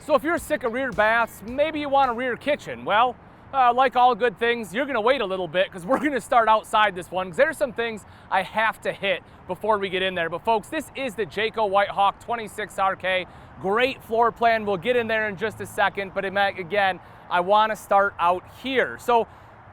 So if you're sick of rear baths, maybe you want a rear kitchen. Well, like all good things, you're gonna wait a little bit because we're gonna start outside this one because there's some things I have to hit before we get in there. But folks, this is the Jayco White Hawk 26RK. Great floor plan. We'll get in there in just a second, but again, I wanna start out here. So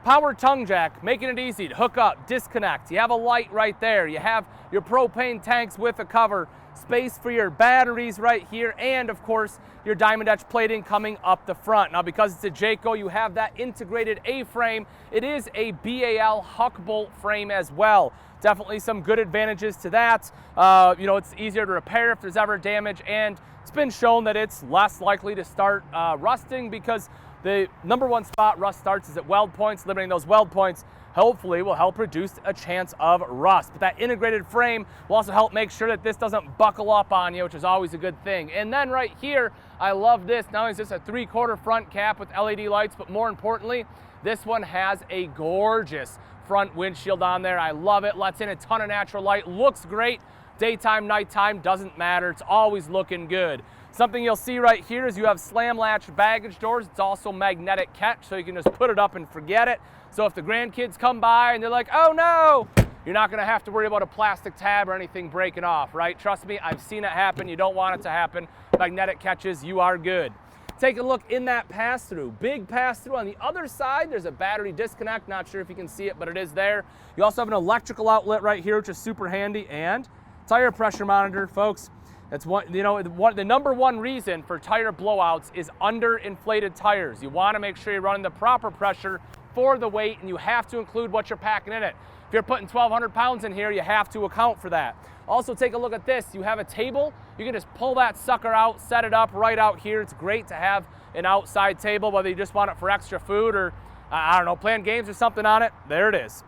power tongue jack, making it easy to hook up, disconnect. You have a light right there. You have your propane tanks with a cover, space for your batteries right here, and of course, your diamond etch plating coming up the front. Now, because it's a Jayco, you have that integrated A-frame. It is a BAL Huck bolt frame as well. Definitely some good advantages to that. You know, it's easier to repair if there's ever damage, and it's been shown that it's less likely to start rusting because the number one spot rust starts is at weld points. Limiting those weld points hopefully will help reduce a chance of rust. But that integrated frame will also help make sure that this doesn't buckle up on you, which is always a good thing. And then right here, I love this. Not only is this a 3/4 front cap with LED lights, but more importantly, this one has a gorgeous front windshield on there. I love it. Lets in a ton of natural light. Looks great. Daytime, nighttime, doesn't matter. It's always looking good. Something you'll see right here is you have slam latch baggage doors. It's also magnetic catch, so you can just put it up and forget it. So if the grandkids come by and they're like, oh no, you're not gonna have to worry about a plastic tab or anything breaking off, right? Trust me, I've seen it happen. You don't want it to happen. Magnetic catches, you are good. Take a look in that pass-through. Big pass-through. On the other side, there's a battery disconnect. Not sure if you can see it, but it is there. You also have an electrical outlet right here, which is super handy, and tire pressure monitor, folks. That's one, you know, the number one reason for tire blowouts is underinflated tires. You want to make sure you're running the proper pressure for the weight, and you have to include what you're packing in it. If you're putting 1,200 pounds in here, you have to account for that. Also, take a look at this. You have a table. You can just pull that sucker out, set it up right out here. It's great to have an outside table, whether you just want it for extra food or, I don't know, playing games or something on it. There it is.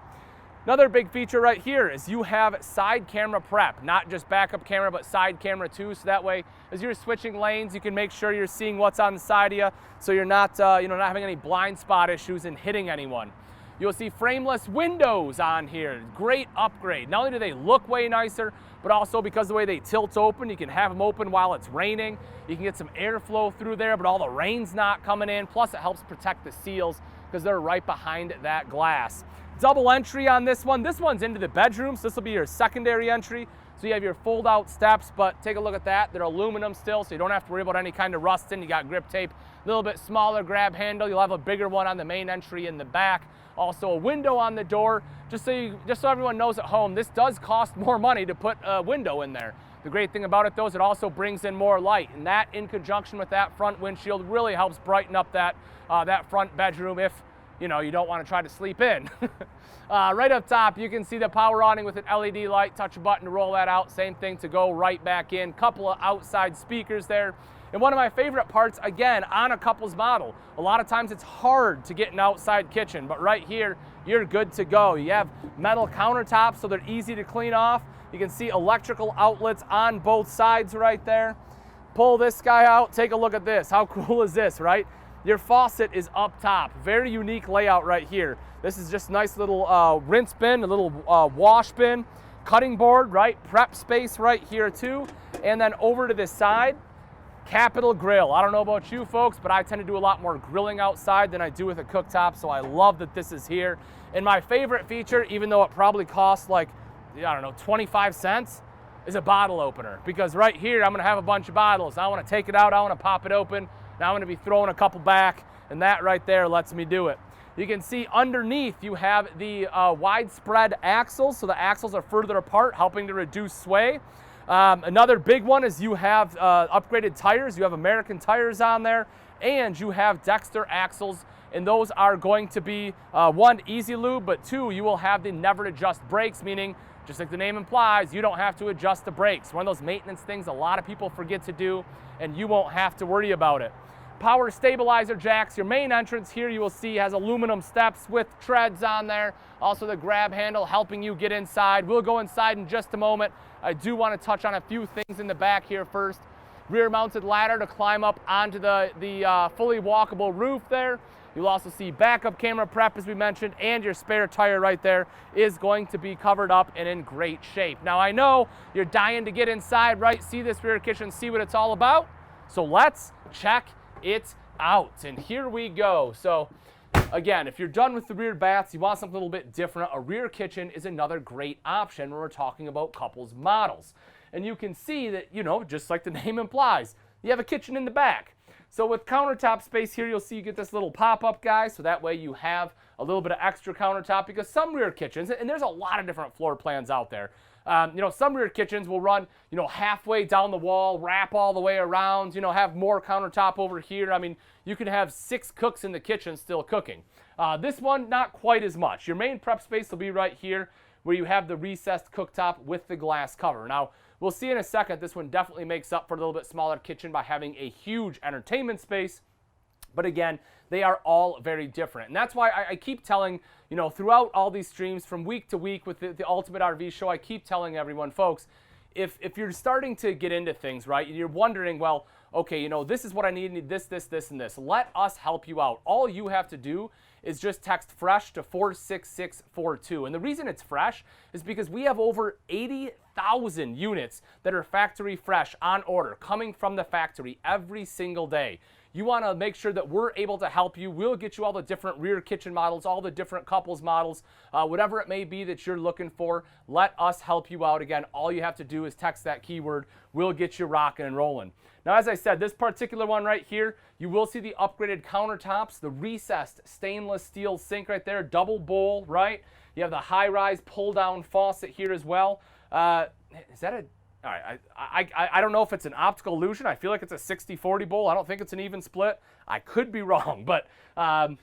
Another big feature right here is you have side camera prep, not just backup camera, but side camera too. So that way, as you're switching lanes, you can make sure you're seeing what's on the side of you, so you're not, not having any blind spot issues and hitting anyone. You'll see frameless windows on here. Great upgrade. Not only do they look way nicer, but also because of the way they tilt open, you can have them open while it's raining. You can get some airflow through there, but all the rain's not coming in. Plus, it helps protect the seals because they're right behind that glass. Double entry on this one. This one's into the bedroom, so this will be your secondary entry. So you have your fold-out steps, but take a look at that. They're aluminum still, so you don't have to worry about any kind of rusting. You got grip tape, a little bit smaller grab handle. You'll have a bigger one on the main entry in the back. Also a window on the door. Just so everyone knows at home, this does cost more money to put a window in there. The great thing about it, though, is it also brings in more light, and that, in conjunction with that front windshield, really helps brighten up that front bedroom if you don't want to try to sleep in. Right up top, you can see the power awning with an LED light. Touch a button to roll that out. Same thing to go right back in. Couple of outside speakers there. And one of my favorite parts, again, on a couple's model, a lot of times it's hard to get an outside kitchen, but right here, you're good to go. You have metal countertops, so they're easy to clean off. You can see electrical outlets on both sides right there. Pull this guy out. Take a look at this. How cool is this, right? Your faucet is up top. Very unique layout right here. This is just a nice little rinse bin, a little wash bin, cutting board, right? Prep space right here too. And then over to this side, Capital Grill. I don't know about you folks, but I tend to do a lot more grilling outside than I do with a cooktop, so I love that this is here. And my favorite feature, even though it probably costs like, I don't know, 25 cents, is a bottle opener. Because right here, I'm gonna have a bunch of bottles. I wanna take it out, I wanna pop it open. Now I'm gonna be throwing a couple back, and that right there lets me do it. You can see underneath you have the widespread axles, so the axles are further apart, helping to reduce sway. Another big one is you have upgraded tires. You have American tires on there, and you have Dexter Axles, and those are going to be one, easy lube, but two, you will have the never adjust brakes, meaning just like the name implies, you don't have to adjust the brakes. One of those maintenance things a lot of people forget to do, and you won't have to worry about it. Power stabilizer jacks. Your main entrance here you will see has aluminum steps with treads on there. Also the grab handle helping you get inside. We'll go inside in just a moment. I do want to touch on a few things in the back here first. Rear mounted ladder to climb up onto the fully walkable roof there. You'll also see backup camera prep, as we mentioned, and your spare tire right there is going to be covered up and in great shape. Now I know you're dying to get inside, right? See this rear kitchen, see what it's all about. So let's check it out. And here we go. So again, if you're done with the rear baths, you want something a little bit different, a rear kitchen is another great option when we're talking about couples models. And you can see that, you know, just like the name implies, you have a kitchen in the back. So with countertop space here, you'll see you get this little pop-up guy, so that way you have a little bit of extra countertop, because some rear kitchens, and there's a lot of different floor plans out there, you know, some rear kitchens will run, you know, halfway down the wall, wrap all the way around, you know, have more countertop over here. I mean, you can have 6 cooks in the kitchen still cooking. This one, not quite as much. Your main prep space will be right here, where you have the recessed cooktop with the glass cover. Now, we'll see in a second, this one definitely makes up for a little bit smaller kitchen by having a huge entertainment space. But again, they are all very different. And that's why I keep telling, you know, throughout all these streams from week to week with the Ultimate RV Show, I keep telling everyone, folks, if you're starting to get into things, right, you're wondering, well, okay, you know, this is what I need this, and this. Let us help you out. All you have to do is just text FRESH to 46642. And the reason it's fresh is because we have over 80,000 units that are factory fresh on order, coming from the factory every single day. You want to make sure that we're able to help you. We'll get you all the different rear kitchen models, all the different couples models, whatever it may be that you're looking for. Let us help you out. Again, all you have to do is text that keyword. We'll get you rocking and rolling. Now, as I said, this particular one right here, you will see the upgraded countertops, the recessed stainless steel sink right there, double bowl, right? You have the high-rise pull-down faucet here as well. Is that a... All right, I don't know if it's an optical illusion. I feel like it's a 60-40 bowl. I don't think it's an even split. I could be wrong, but gosh,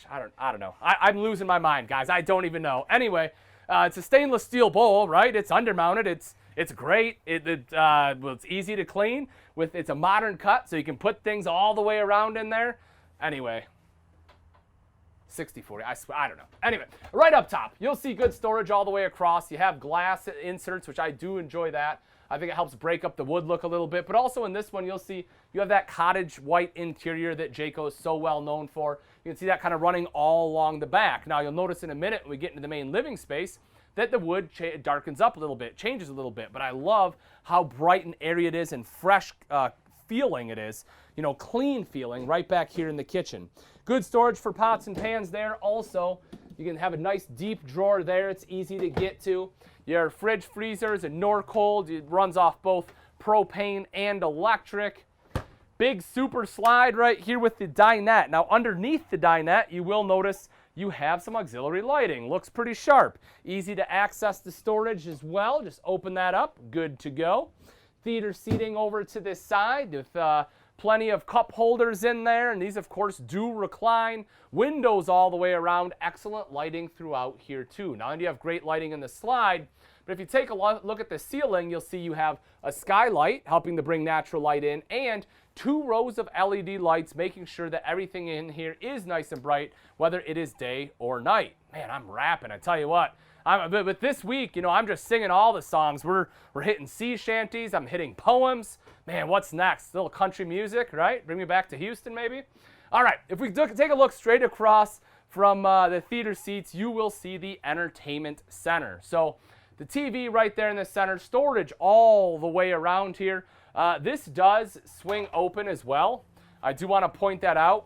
I don't know. I'm losing my mind, guys. I don't even know. Anyway, it's a stainless steel bowl, right? It's undermounted. It's great. Well, it's easy to clean. It's a modern cut, so you can put things all the way around in there. Anyway, 60-40, I swear, I don't know. Anyway, right up top, you'll see good storage all the way across. You have glass inserts, which I do enjoy that. I think it helps break up the wood look a little bit. But also in this one, you'll see you have that cottage white interior that Jayco is so well known for. You can see that kind of running all along the back. Now, you'll notice in a minute when we get into the main living space that the wood darkens up a little bit, changes a little bit. But I love how bright and airy it is and fresh feeling it is. You know, clean feeling right back here in the kitchen. Good storage for pots and pans there. Also, you can have a nice deep drawer there. It's easy to get to. Your fridge freezer is a Norcold. It runs off both propane and electric. Big super slide right here with the dinette. Now, underneath the dinette, you will notice you have some auxiliary lighting. Looks pretty sharp. Easy to access the storage as well. Just open that up. Good to go. Theater seating over to this side with plenty of cup holders in there, and these of course do recline. Windows all the way around. Excellent lighting throughout here too. Not only do you have great lighting in the slide, but if you take a look at the ceiling, you'll see you have a skylight helping to bring natural light in, and 2 rows of LED lights making sure that everything in here is nice and bright, whether it is day or night. Man, I'm rapping, I tell you what. But this week, you know, I'm just singing all the songs. We're hitting sea shanties. I'm hitting poems. Man, what's next? A little country music, right? Bring me back to Houston, maybe? All right, if we take a look straight across from the theater seats, you will see the entertainment center. So the TV right there in the center, storage all the way around here. This does swing open as well. I do want to point that out.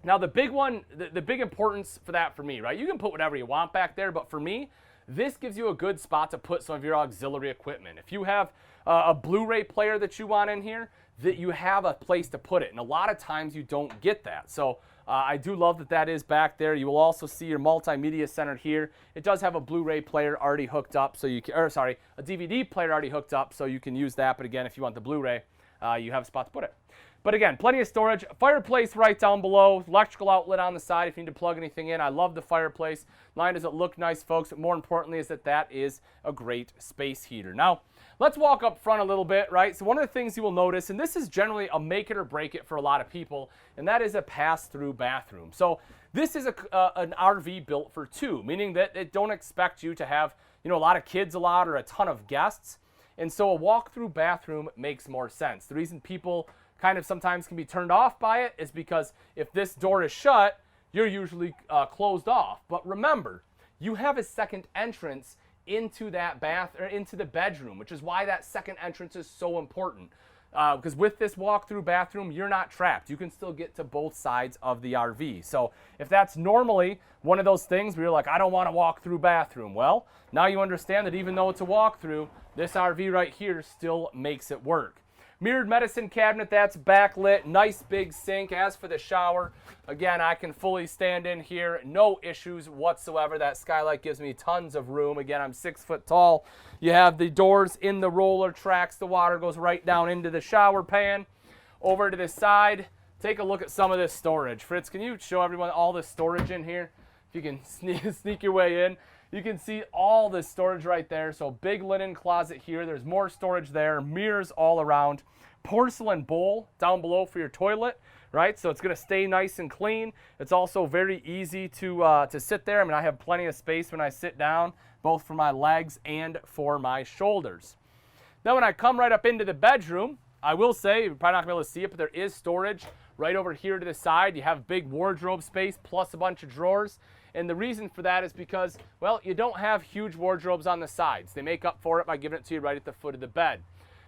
Now, the big one, the big importance for that for me, right? You can put whatever you want back there, but for me, this gives you a good spot to put some of your auxiliary equipment. If you have a Blu-ray player that you want in here, that you have a place to put it. And a lot of times you don't get that. So I do love that that is back there. You will also see your multimedia center here. It does have a Blu-ray player already hooked up, so you can, a DVD player already hooked up, so you can use that. But again, if you want the Blu-ray, you have a spot to put it. But again, plenty of storage. Fireplace right down below. Electrical outlet on the side if you need to plug anything in. I love the fireplace. Not only does it look nice, folks, but more importantly is that is a great space heater. Now, let's walk up front a little bit, right? So one of the things you will notice, and this is generally a make it or break it for a lot of people, and that is a pass-through bathroom. So this is an RV built for 2, meaning that it don't expect you to have, you know, a lot of kids or a ton of guests. And so a walk-through bathroom makes more sense. The reason people kind of sometimes can be turned off by it is because if this door is shut, you're usually closed off. But remember, you have a second entrance into that into the bedroom, which is why that second entrance is so important. because with this walk-through bathroom, you're not trapped. You can still get to both sides of the RV. So if that's normally one of those things where you're like, I don't want to walk through bathroom, well, now you understand that even though it's a walk-through, this RV right here still makes it work. Mirrored medicine cabinet, that's backlit, nice big sink. As for the shower, again, I can fully stand in here, no issues whatsoever. That skylight gives me tons of room. Again, I'm 6 foot tall. You have the doors in the roller tracks. The water goes right down into the shower pan. Over to the side, take a look at some of this storage. Fritz, can you show everyone all the storage in here? If you can sneak your way in. You can see all this storage right there. So big linen closet here. There's more storage there. Mirrors all around. Porcelain bowl down below for your toilet, right? So it's going to stay nice and clean. It's also very easy to sit there. I mean, I have plenty of space when I sit down, both for my legs and for my shoulders. Then when I come right up into the bedroom, I will say, you're probably not going to be able to see it, but there is storage right over here to the side. You have big wardrobe space plus a bunch of drawers. And the reason for that is because, well, you don't have huge wardrobes on the sides. They make up for it by giving it to you right at the foot of the bed.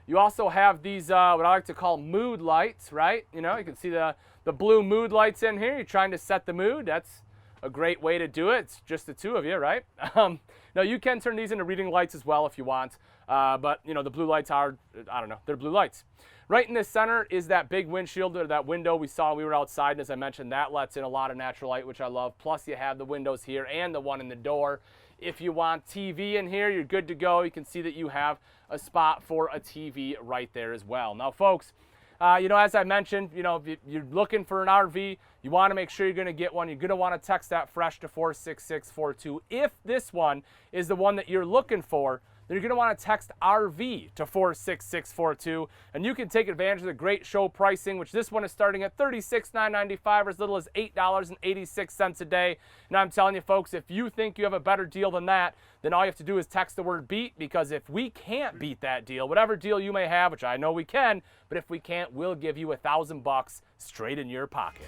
You also have these, what I like to call mood lights, right? You know, you can see the blue mood lights in here. You're trying to set the mood. That's a great way to do it. It's just the two of you, right? Now, you can turn these into reading lights as well if you want. But, you know, the blue lights are, I don't know, they're blue lights. Right in the center is that big windshield, or that window we saw when we were outside. And as I mentioned, that lets in a lot of natural light, which I love. Plus, you have the windows here and the one in the door. If you want TV in here, you're good to go. You can see that you have a spot for a TV right there as well. Now, folks, you know, as I mentioned, you know, if you're looking for an RV, you want to make sure you're going to get one. You're going to want to text that fresh to 46642. If this one is the one that you're looking for, then you're going to want to text RV to 46642, and you can take advantage of the great show pricing, which this one is starting at $36,995 or as little as $8.86 a day. And I'm telling you, folks, if you think you have a better deal than that, then all you have to do is text the word BEAT, because if we can't beat that deal, whatever deal you may have, which I know we can, but if we can't, we'll give you $1,000 straight in your pocket.